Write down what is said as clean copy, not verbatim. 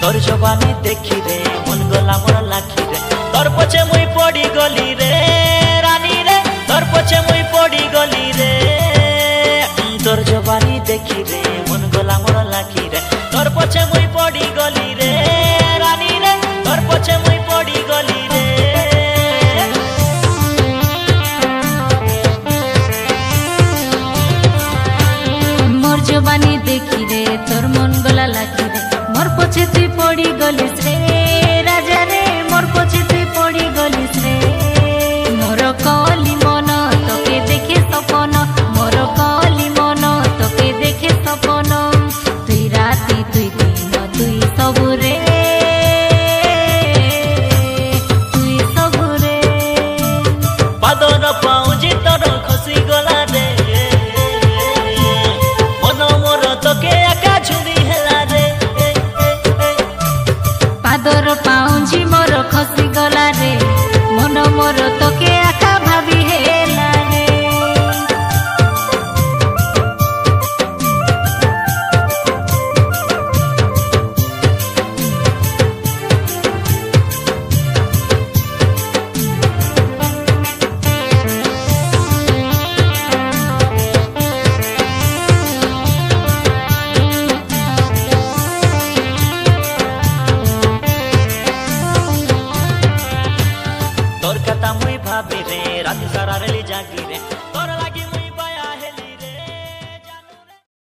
तोर जवानी देखी रे मन गला मोर लाखी रे तोर पछे मुई पड़ी गली रे रानी रे तोर पछे मुई पड़ी गली रे तोर जवानी देखी रे मन गला मोर लाखी रे तोर पछे मुई पड़ी गली रे रानी रे तोर पछे मुई पड़ी गली रे मोर जवानी देखी रे तोर मन गला लाखी रे मोर पछे तुई पड़ी गलिस रे राजा रे मोर पछे तुई पड़ी गलिस रे मोर कली मन तोके देखे सपन मोर कली मन तोके देखे सपन तुई राती तुई दिन तुई सबु रे तुई सबु रे पादर पाउजी तोर खसी गला रे मन मोर तोके आका छुरी हेला रे पादर पाउजी मोर खसी गला रे मन मोर तोके आका भाभी हेला रे तोर कथा मुई भाभी रे रात सारा रे जागी रे तोर